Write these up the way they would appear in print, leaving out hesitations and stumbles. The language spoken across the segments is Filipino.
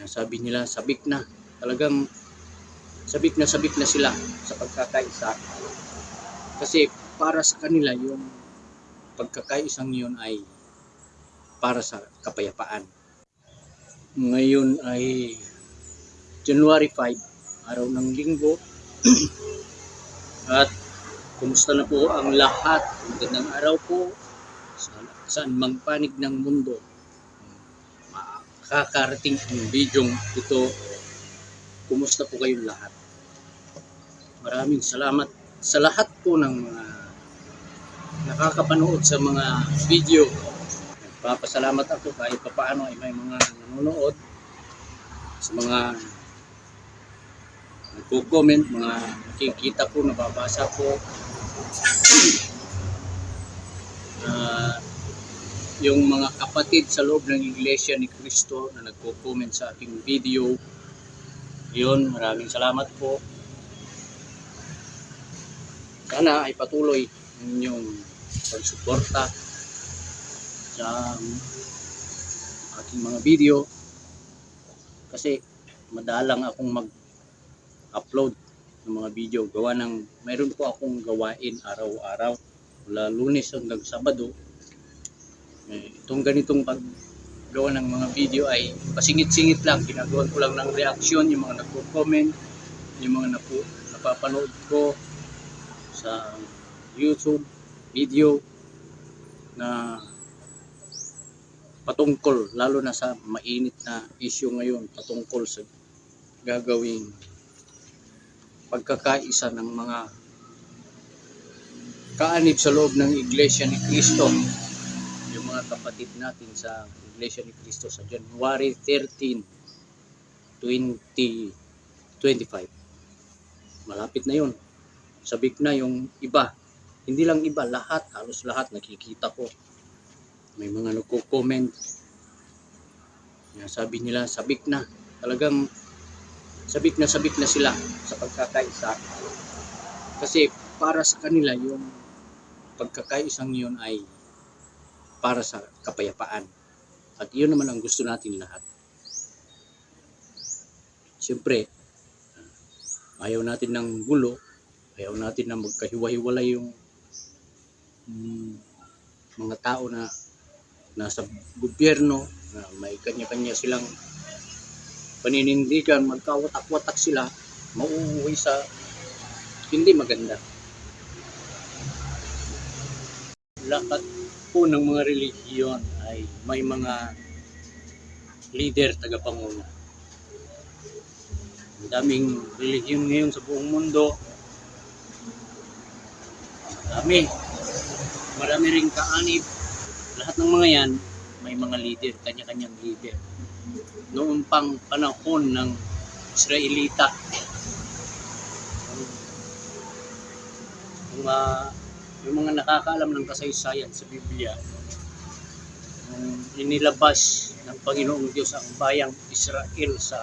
Sabi nila, sabik na. Talagang sabik na sila sa pagkakaisa. Kasi para sa kanila yung pagkakaisang yun ay para sa kapayapaan. Ngayon ay January 5, araw ng linggo. At kumusta na po ang lahat? Magandang araw po saan mang panig ng mundo. Makakarating ang bidyong ito. Kumusta po kayong lahat? Maraming salamat sa lahat po ng mga nakakapanood sa mga video. Nagpapasalamat ako kahit papaano ay may mga nanonood, sa mga nagko-comment, mga nakikita ko, nababasa ko. Yung mga kapatid sa loob ng Iglesia ni Cristo na nagko-comment sa aking video, yun, maraming salamat po. Sana ay patuloy ang inyong pagsuporta sa aking mga video, kasi madalang akong mag-upload ng mga video. Gawa ng mayroon po akong gawain araw-araw mula Lunes hanggang Sabado. Itong ganitong paggawa ng mga video ay pasingit-singit lang. Ginagawan ko lang ng reaksyon yung mga nagko-comment, yung mga napapanood ko sa YouTube video na patungkol, lalo na sa mainit na issue ngayon, patungkol sa gagawing pagkakaisa ng mga kaanib sa loob ng Iglesia ni Cristo, yung mga kapatid natin sa Iglesia ni Cristo sa January 13, 2025. Malapit na yun. Sabik na yung iba. Hindi lang iba, lahat, halos lahat nakikita ko. May mga nagko-comment. Sabi nila, sabik na. Talagang sabik na sila sa pagkakaisa. Kasi para sa kanila yung pagkakaisang yun ay para sa kapayapaan. At yun naman ang gusto natin lahat. Siyempre, ayaw natin ng gulo, ayaw natin na magkahiwa-hiwalay yung mga tao na nasa gobyerno, na may kanya-kanya silang paninindigan, magkawatak-watak sila, mauuwi sa hindi maganda. Lahat po ng mga relihiyon ay may mga leader, tagapanguna. Ang daming relihiyon ngayon sa buong mundo. Marami ring kaanib. Lahat ng mga yan may mga leader, kanya-kanyang leader. Noon pang panahon ng Israelita, yung mga nakakaalam ng kasaysayan sa Biblia, inilabas ng Panginoong Diyos ang bayang Israel sa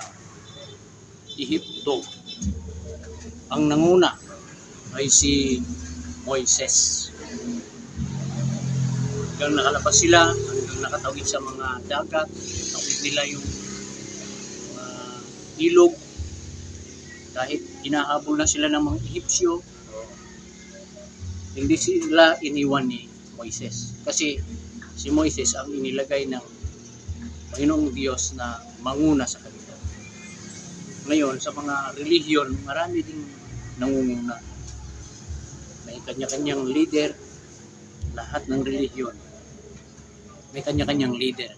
Ehipto. Ang nanguna ay si Moises. Hanggang nakalabas sila, hanggang nakatawid sa mga dagat, tawid nila yung ilog. Kahit hinahabol na sila ng mga Ehipsyo, hindi sila iniwan ni Moises. Kasi si Moises ang inilagay ng Panginoong Diyos na manguna sa kanila. Ngayon, sa mga relihiyon, marami ding nangunguna. May kanya-kanyang leader. Lahat ng relihiyon may kanya-kanyang leader.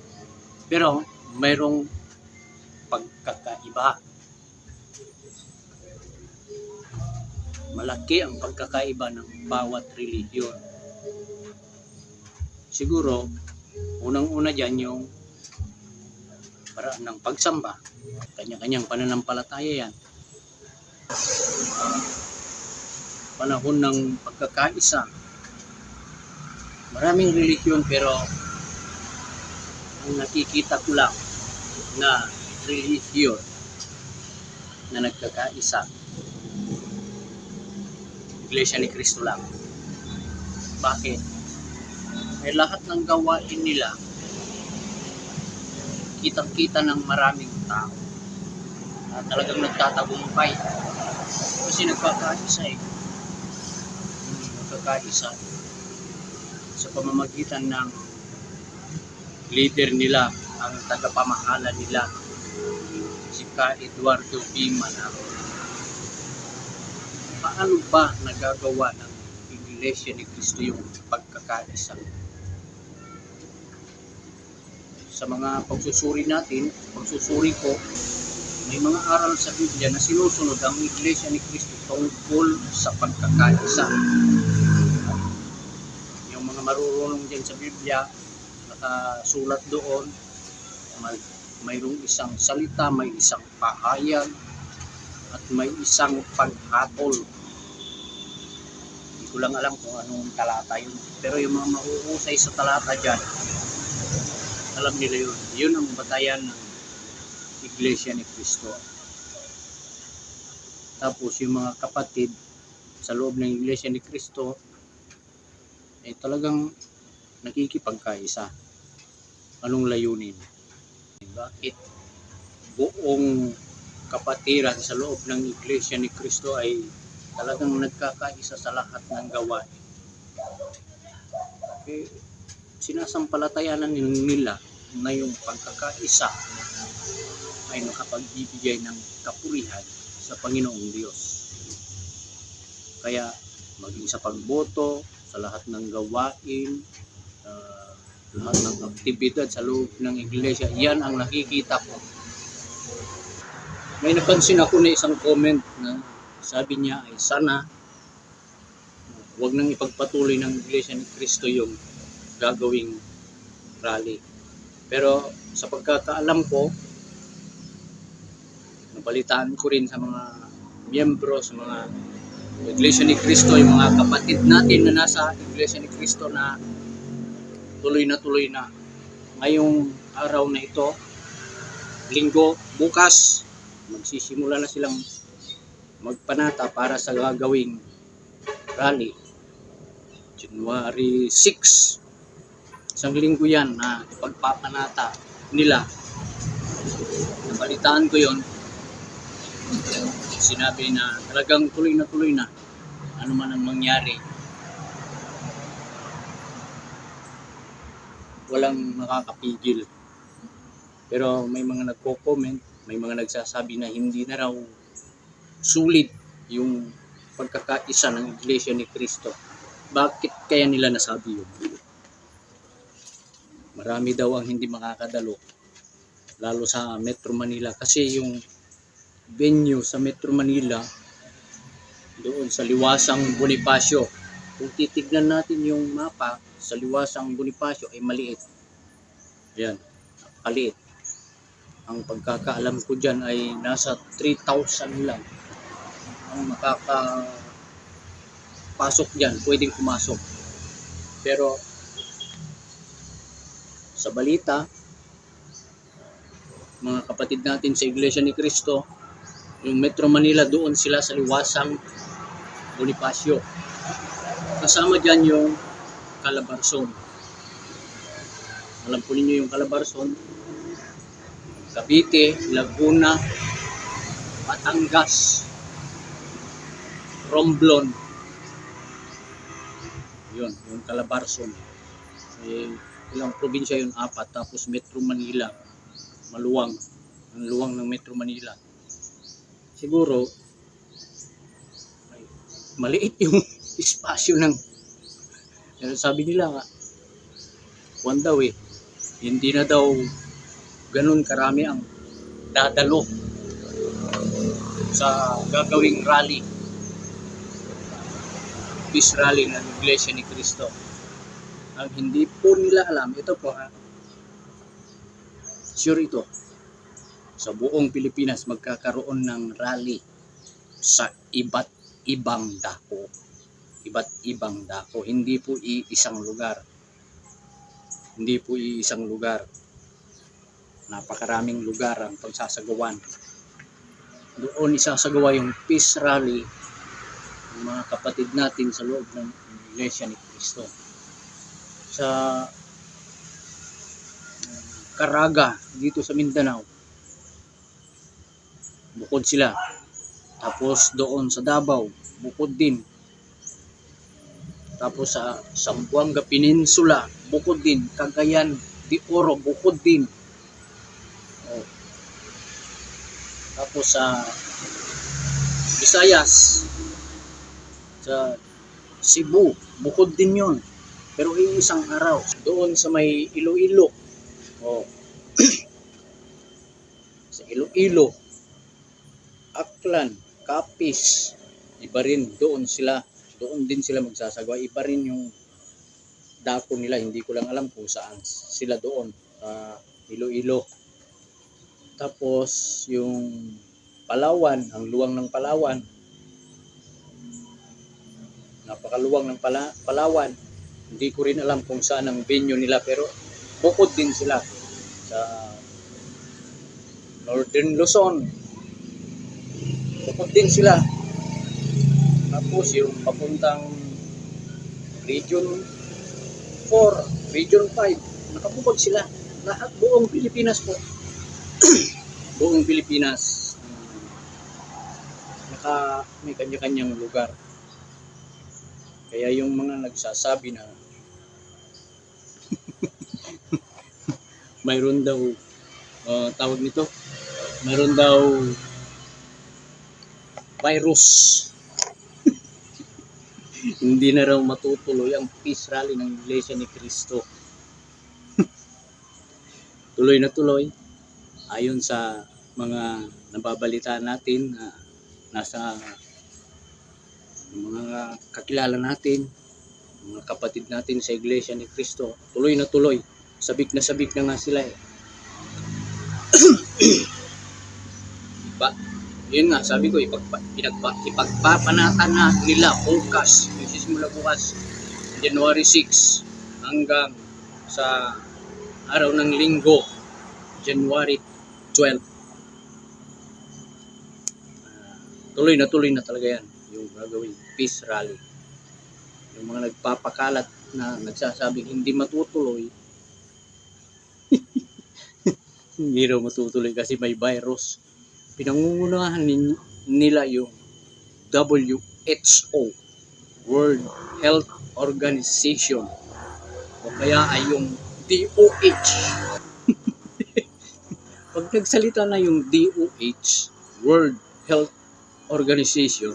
Pero mayroong pagkakaiba. Malaki ang pagkakaiba ng bawat relihiyon. Siguro, unang-una dyan yung paraan ng pagsamba. Kanya-kanyang pananampalataya yan. Panahon ng pagkakaisa. Maraming relihiyon, pero ang nakikita ko lang na relihiyon na nagkakaisa, Iglesia ni Cristo lang. Bakit? May lahat ng gawain nila kitang-kita ng maraming tao. talagang nagtatagumpay. Kasi nagkakaisa nagkakaisa sa pamamagitan ng leader nila, ang tagapamahala nila, si Ka Eduardo B. Manalo. Paano ba nagagawa ng Iglesia ni Cristo yung pagkakaisa? Sa mga pagsusuri natin, pagsusuri ko, may mga aral sa Biblia na sinusunod ang Iglesia ni Cristo tungkol sa pagkakaisa. Yung mga marurunong dyan sa Biblia, nakasulat doon, mayroong isang salita, may isang pahayag, at may isang paghatol. Hindi ko lang alam kung anong talata yun. Pero yung mga mahuhusay sa talata dyan, alam nila yun. Yun ang batayan ng Iglesia ni Cristo. Tapos yung mga kapatid sa loob ng Iglesia ni Cristo ay talagang nakikipagkaisa. Anong layunin? Bakit buong kapatiran sa loob ng Iglesia ni Cristo ay talagang nagkakaisa sa lahat ng gawain? Sinasampalatayanan nila na yung pagkakaisa ay nakapagbibigay ng kapurihan sa Panginoong Diyos. Kaya maging sa pagboto, sa lahat ng gawain, lahat ng aktibidad sa loob ng iglesia, yan ang nakikita ko. May napansin ako na isang comment na sabi niya ay sana huwag nang ipagpatuloy ng Iglesia ni Cristo yung gagawing rally. Pero sa pagkakaalam ko, nabalitaan ko rin sa mga miyembro, sa mga Iglesia ni Cristo, yung mga kapatid natin na nasa Iglesia ni Cristo na tuloy na ngayong araw na ito, linggo, bukas magsisimula na silang magpanata para sa gagawing rally January 6. Isang linggo yan na pagpapanata nila. Nabalitaan ko yon. Sinabi na talagang tuloy na ano man ang mangyari, walang makakapigil. Pero may mga nagko-comment, may mga nagsasabi na hindi na raw sulit yung pagkakaisa ng Iglesia ni Cristo. Bakit kaya nila nasabi yun? Marami daw ang hindi makakadalo, lalo sa Metro Manila, kasi yung venue sa Metro Manila doon sa Liwasang Bonifacio, kung titignan natin yung mapa, sa Liwasang Bonifacio ay maliit. Yan, maliit. Ang pagkakaalam ko dyan ay nasa 3,000 lang ang makakapasok dyan, pwedeng pumasok. Pero sa balita, mga kapatid natin sa Iglesia ni Cristo, yung Metro Manila, doon sila sa Liwasang Bonifacio. Kasama dyan yung Calabarzon. Alam po ninyo yung Calabarzon, Cavite, Laguna, Batangas, Romblon. Yun, yung Calabarzon. Ilang probinsya yun, 4. Tapos Metro Manila, maluwang. Ang luwang ng Metro Manila. Siguro, maliit yung espasyo ng, sabi nila nga, one daw hindi na daw ganun karami ang dadalo sa gagawing rally, peace rally ng Iglesia ni Cristo. Ang hindi po nila alam, ito po sure ito, sa buong Pilipinas magkakaroon ng rally sa iba't ibang dako. Iba't ibang dako, hindi po iisang lugar. Hindi po iisang lugar. Napakaraming lugar ang pagsasagawan. Doon isasagawa yung peace rally ng mga kapatid natin sa loob ng Iglesia ni Cristo. Sa Caraga, dito sa Mindanao, bukod sila. Tapos doon sa Davao, bukod din. Tapos sa Zamboanga Peninsula, bukod din. Cagayan de Oro, bukod din. Oh. Tapos sa Visayas, sa Cebu, bukod din yon. Pero iisang araw. Doon sa may Iloilo. Oh. Sa Iloilo, Aklan, Capiz, iba rin. Doon din sila magsasagawa. Iba rin yung dako nila. Hindi ko lang alam kung saan sila doon. Iloilo. Tapos yung Palawan, ang luwang ng Palawan. Napakaluwang ng Palawan. Hindi ko rin alam kung saan ang venue nila, pero bukod din sila sa Northern Luzon. Bukod din sila. Tapos yung papuntang Region 4, Region 5, nakabukod sila. Lahat buong Pilipinas po. Buong Pilipinas. May kanya-kanyang lugar. Kaya yung mga nagsasabi na mayroon daw tawag nito, mayroon daw virus. Hindi na raw matutuloy ang peace rally ng Iglesia ni Cristo. Tuloy na tuloy ayon sa mga nababalitaan natin na nasa mga kakilala natin, mga kapatid natin sa Iglesia ni Cristo. Tuloy na tuloy. Sabik na nga sila eh. Diba? Yun nga, sabi ko, ipagpapanatan na nila bukas. Magsisimula bukas, January 6 hanggang sa araw ng linggo, January 12. Tuloy na talaga yan, yung gagawin peace rally. Yung mga nagpapakalat na nagsasabing hindi matutuloy, hindi raw matutuloy kasi may virus. Pinangungunahan nila yung WHO, World Health Organization, o kaya ay yung DOH. Pag nagsalita na yung DOH, World Health Organization,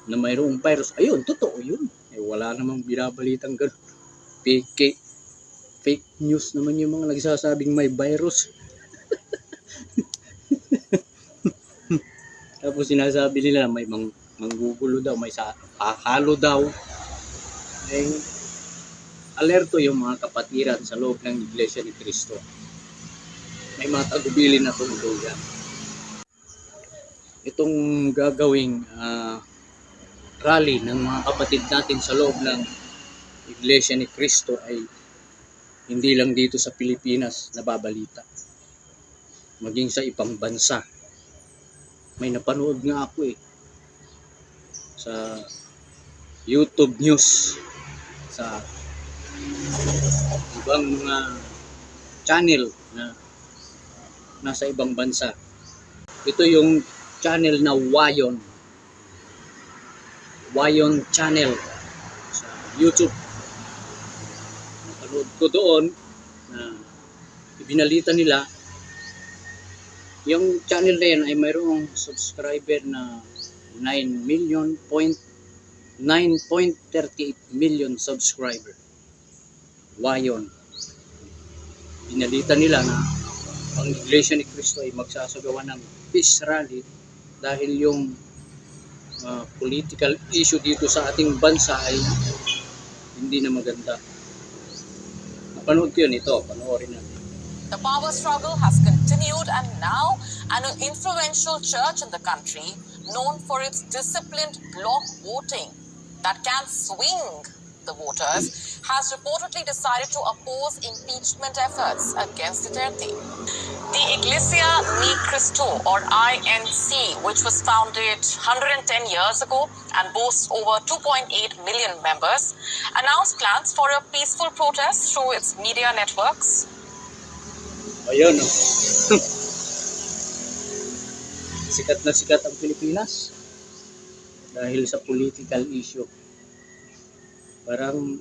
na mayroong virus, ayun, totoo yun. Eh, wala namang binabalitang gano'n. Fake news naman yung mga nagsasabing may virus. Tapos sinasabi nila may manggugulo daw, may halo daw. Eh, alerto yung mga kapatiran sa loob ng Iglesia ni Cristo. May mga tagubilin na tumutugan. Itong gagawing rally ng mga kapatid natin sa loob ng Iglesia ni Cristo ay hindi lang dito sa Pilipinas nababalita. Maging sa ibang bansa. May napanood nga ako sa YouTube News, sa ibang mga channel na nasa ibang bansa. Ito yung channel na Wayon channel sa YouTube. Napanood ko doon na ibinalita nila yung channel na yan ay mayroong subscriber na 9.38 million subscriber. Wayon. Binalita nila na ang Iglesia ni Cristo ay magsasagawa ng peace rally dahil yung political issue dito sa ating bansa ay hindi na maganda. Napanood ko yun, ito, panoorin natin. The power struggle has continued, and now an influential church in the country, known for its disciplined block voting that can swing the voters, has reportedly decided to oppose impeachment efforts against Duterte. The Iglesia Ni Cristo, or INC, which was founded 110 years ago and boasts over 2.8 million members, announced plans for a peaceful protest through its media networks. Ayun, sikat na sikat ang Pilipinas dahil sa political issue. Parang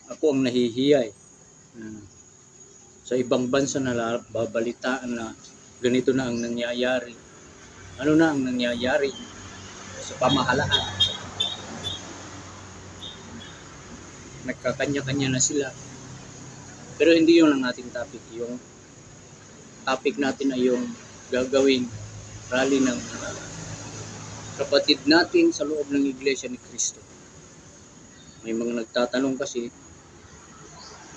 ako ang nahihiya eh. Sa ibang bansa na babalitaan na ganito na ang nangyayari. Ano na ang nangyayari sa pamahalaan? Nagkakanya-kanya na sila. Pero hindi yun ang ating topic. Yung topic natin ay yung gagawing rally ng kapatid natin sa loob ng Iglesia ni Cristo. May mga nagtatanong kasi,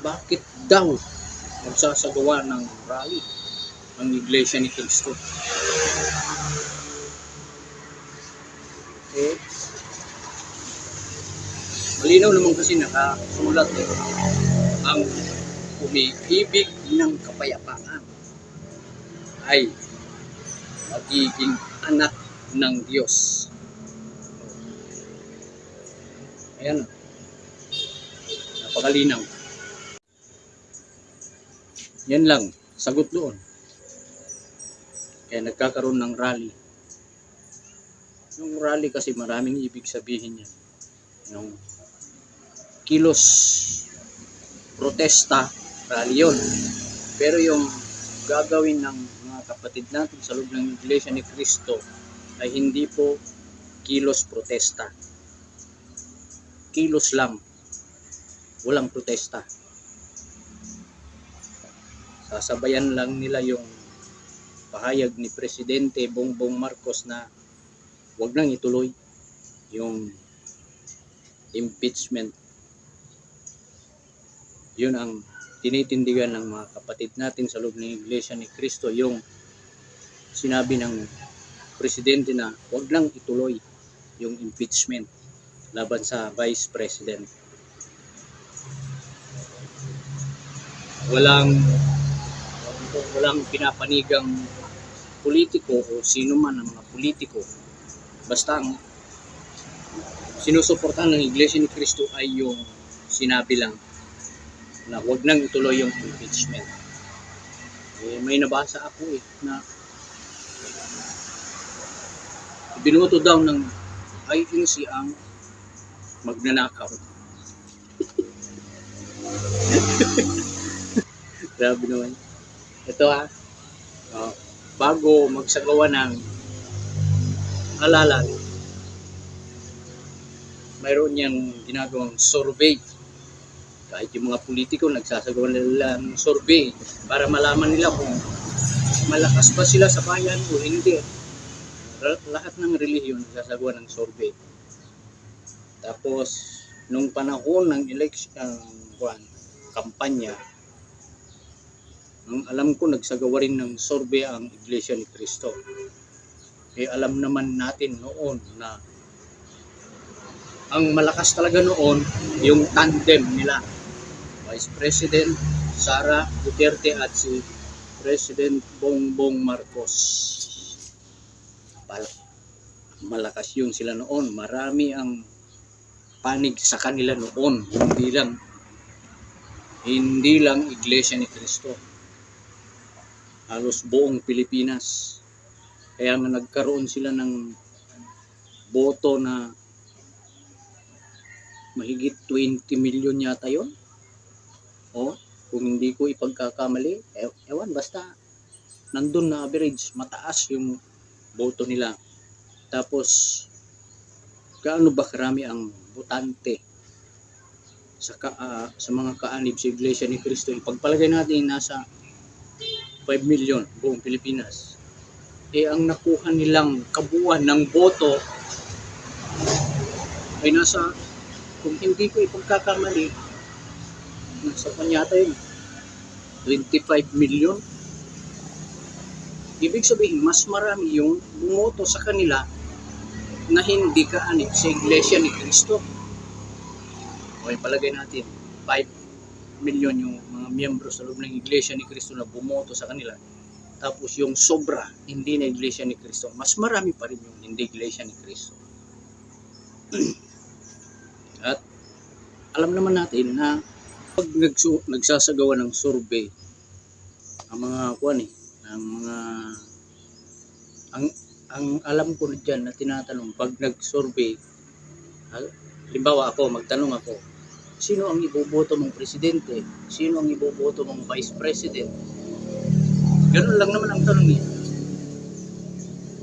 bakit daw magsasagawa ng rally ang Iglesia ni Cristo? Eh, malinaw naman kasi nakasulat ang umiibig ng kapayapaan ay magiging anak ng Diyos. Ayan, napakalinaw. Yan lang, sagot doon. Kaya nagkakaroon ng rally. Yung rally kasi maraming ibig sabihin yan. Yung kilos protesta, rally yun. Pero yung gagawin ng mga kapatid natin sa loob ng Iglesia ni Cristo ay hindi po kilos protesta. Kilos lang. Walang protesta. Sasabayan lang nila yung pahayag ni Presidente Bongbong Marcos na wag nang ituloy yung impeachment. Yun ang tinitindigan ng mga kapatid natin sa loob ng Iglesia ni Cristo, yung sinabi ng Presidente na wag lang ituloy yung impeachment laban sa Vice President. Walang pinapanigang politiko o sino man ang mga politiko. Basta ang sinusuportahan ng Iglesia ni Cristo ay yung sinabi lang na wag nang ituloy yung impeachment. May nabasa ako na binoto daw ng INC ang magnanakaw. Grabe naman. Ito bago magsagawa ng halalan, mayroon niyang ginagawang survey. Kahit yung mga politiko nagsasagawa nila ng survey para malaman nila kung malakas ba sila sa bayan o hindi. Lahat ng relihiyon nagsasagawa ng survey. Tapos nung panahon ng election, kampanya, ang alam ko nagsagawa rin ng survey ang Iglesia ni Cristo. Alam naman natin noon na ang malakas talaga noon yung tandem nila, Vice President Sara Duterte at si President Bongbong Marcos. Malakas yun sila noon. Marami ang panig sa kanila noon. Hindi lang Iglesia ni Cristo. Halos buong Pilipinas. Kaya nga nagkaroon sila ng boto na mahigit 20 million yata yun. O, kung hindi ko ipagkakamali, ewan, basta nandun na average, mataas yung boto nila. Tapos, gaano ba karami ang botante sa mga kaanib sa Iglesia ni Cristo? Ipagpalagay natin nasa 5 million buong Pilipinas. Ang nakuha nilang kabuuan ng boto ay nasa, kung hindi ko ipagkakamali, nasa panyata yun, 25 million. Ibig sabihin, mas marami yung bumoto sa kanila na hindi kaanib sa Iglesia ni Cristo. Okay, palagay natin, 5 million yung mga miyembro sa loob ng Iglesia ni Cristo na bumoto sa kanila. Tapos yung sobra, hindi na Iglesia ni Cristo. Mas marami pa rin yung hindi Iglesia ni Cristo. At alam naman natin na pag nagsasagawa ng survey, ang mga ang mga ang ang alam ko diyan na tinatanong pag nag-survey, halimbawa ako, magtanong ako, sino ang iboboto mong presidente? Sino ang iboboto mong vice president? Ganun lang naman ang tanong niya.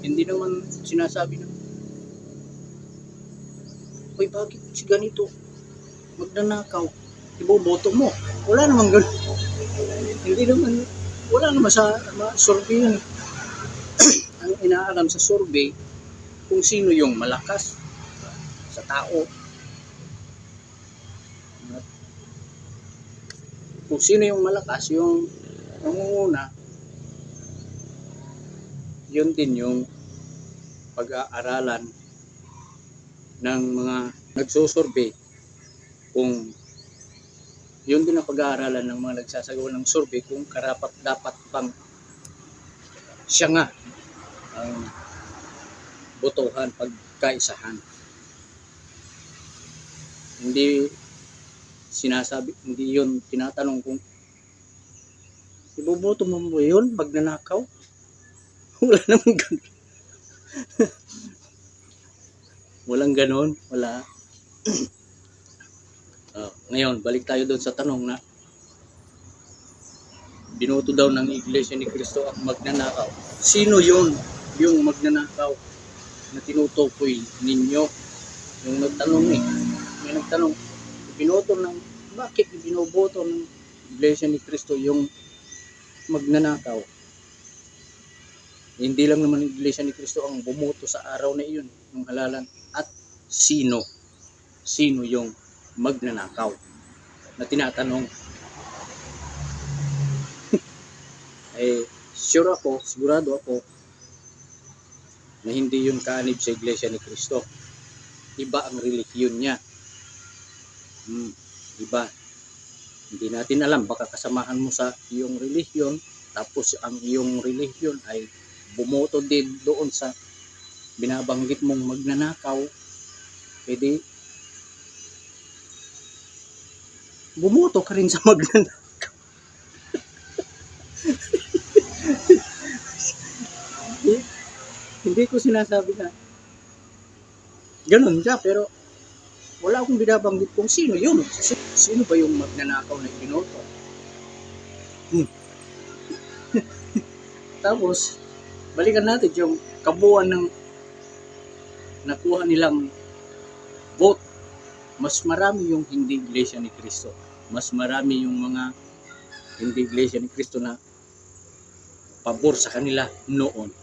Hindi naman sinasabi na, uy, bakit si ganito magnanakaw? Iboboto mo. Wala namang ganun. Hindi naman, wala naman sa survey yun. Ang inaalam sa survey, kung sino yung malakas sa tao. At kung sino yung malakas, yung nangunguna, yun din yung pag-aaralan ng mga nagsusurvey. Kung yun din ang pag-aaralan ng mga nagsasagawa ng survey, kung karapat dapat bang siya nga ang botohan, pagkaisahan. Hindi sinasabi, hindi yun tinatanong kung iboboto mo ba yun pag nanakaw? Wala namang ganun. Walang ganon, wala. Ngayon, balik tayo doon sa tanong na binoto daw ng Iglesia ni Cristo ang magnanakaw. Sino yun yung magnanakaw na tinutukoy ninyo? Yung nagtanong may nagtanong, binoto ng, bakit binoboto ng Iglesia ni Cristo yung magnanakaw? Hindi lang naman ang Iglesia ni Cristo ang bumoto sa araw na iyon, ng halalan. At sino yung magnanakaw na tinatanong? Sure ako, sigurado ako na hindi yun kaanib sa Iglesia ni Cristo. Iba ang relihiyon niya. Iba. Hindi natin alam, baka kasamahan mo sa iyong relihiyon, tapos ang iyong relihiyon ay bumoto din doon sa binabanggit mong magnanakaw, pwede bumoto ka rin sa magnanakaw. Hindi ko sinasabi na ganun siya, pero wala akong binabanggit kung sino yun. Sino ba yung magnanakaw na binoto? Tapos balikan natin yung kabuuan ng nakuha nilang vote. Mas marami yung hindi Iglesia ni Cristo. Mas marami yung mga hindi Iglesia ni Cristo na pabor sa kanila noon.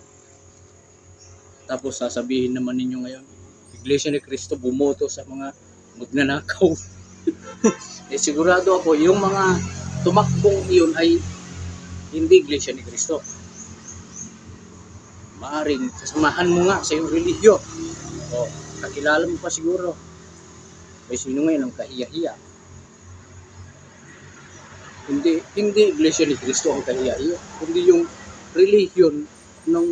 Tapos sasabihin naman ninyo ngayon, Iglesia ni Cristo bumoto sa mga magnanakaw. Sigurado ako, yung mga tumakbong iyon ay hindi Iglesia ni Cristo. Maaring kasamahan mo nga sa iyong relihiyon. Kakilala mo pa siguro. May sino ngayon ang kahiya-hiya. Hindi Iglesia ni Cristo ang kahiya-hiya, kundi yung relihiyon ng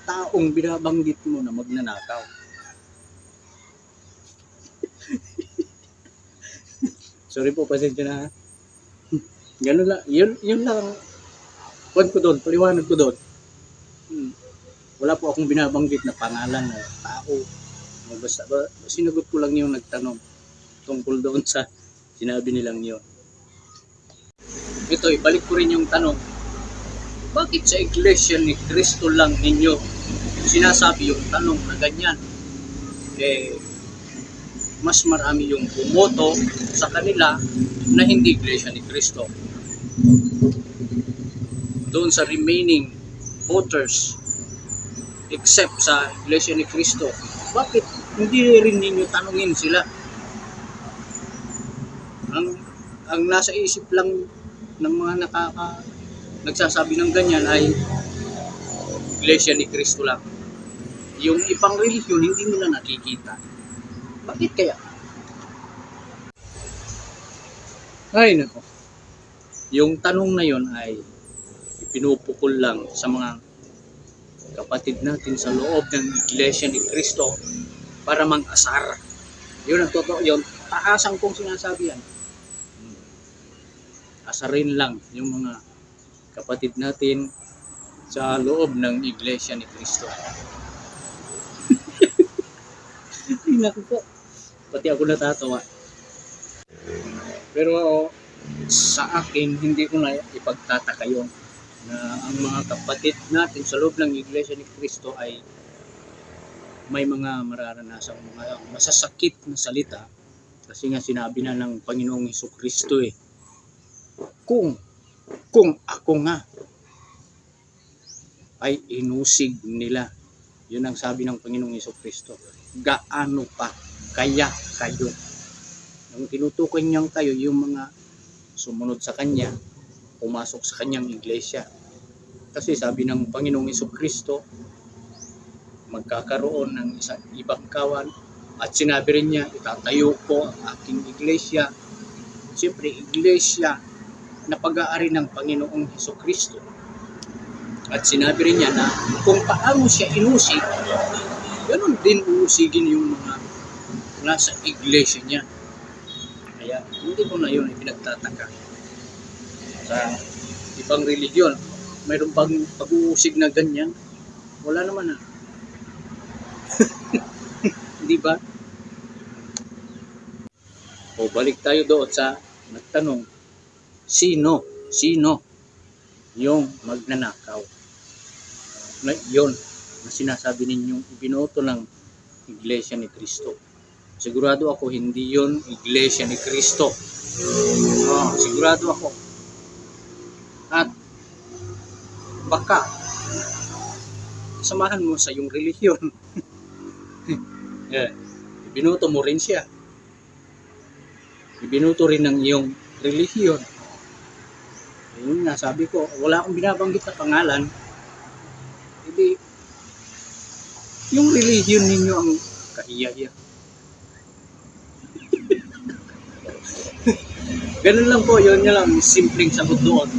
taong binabanggit mo na magnanakaw. Sorry po, pasensya na. Ganun lang. Yun lang. Huwag ko doon, paliwanag ko doon. Wala po akong binabanggit na pangalan na tao. Basta sinagot ko lang yung nagtanong tungkol doon sa sinabi nilang yun. Ito, ibalik ko rin yung tanong. Bakit sa Iglesia ni Cristo lang ninyo sinasabi yung tanong na ganyan? Mas marami yung bumoto sa kanila na hindi Iglesia ni Cristo. Doon sa remaining voters, except sa Iglesia ni Cristo, bakit hindi rin ninyo tanungin sila? Ang nasa isip lang ng mga nagsasabi ng ganyan ay Iglesia ni Cristo lang. Yung ibang relihiyon hindi nila nakikita. Bakit kaya? Ay nako. Yung tanong na yon ay pinupukol lang sa mga kapatid natin sa loob ng Iglesia ni Cristo para mang-asar. Yun ang totoo yun. Taasang kong sinasabi yan. Asarin lang yung mga kapatid natin sa loob ng Iglesia ni Cristo. Ay, naku po. Pati ako natatawa. Pero sa akin, hindi ko na ipagtataka yun na ang mga kapatid natin sa loob ng Iglesia ni Cristo ay may mga mararanasang mga masasakit na salita kasi nga sinabi na ng Panginoong Hesukristo kung ako nga ay inusig nila, yun ang sabi ng Panginoong Hesukristo, gaano pa kaya kayo? Ang tinutukoy niyang kayo yung mga sumunod sa Kanya, pumasok sa Kanyang iglesia. Kasi sabi ng Panginoong Hesukristo, magkakaroon ng isang ibang kawan at sinabi rin niya, itatayo ko ang aking iglesia. Siyempre, iglesia na pag-aari ng Panginoong Hesukristo. At sinabi rin niya na kung paano siya inusig, ganun din uusigin yung mga nasa iglesia niya. Kaya hindi ko na yun ipinagtataka. Sa ibang religiyon, mayroon bang pag-uusig na ganyan? Wala naman na. Di ba? O balik tayo doon sa nagtanong, sino yung magnanakaw? Na yun na sinasabi ninyong ibinoto ng Iglesia ni Cristo. Sigurado ako hindi yun Iglesia ni Cristo. Sigurado ako. At baka samahan mo sa iyong relihiyon. Ibinoto mo rin siya. Ibinoto rin ng iyong relihiyon. Yun nga, sabi ko, wala akong binabanggit na pangalan. Hindi, yung relihiyon ninyo ang kahiya-hiya. Ganun lang po, yun lang, simpleng sagot doon.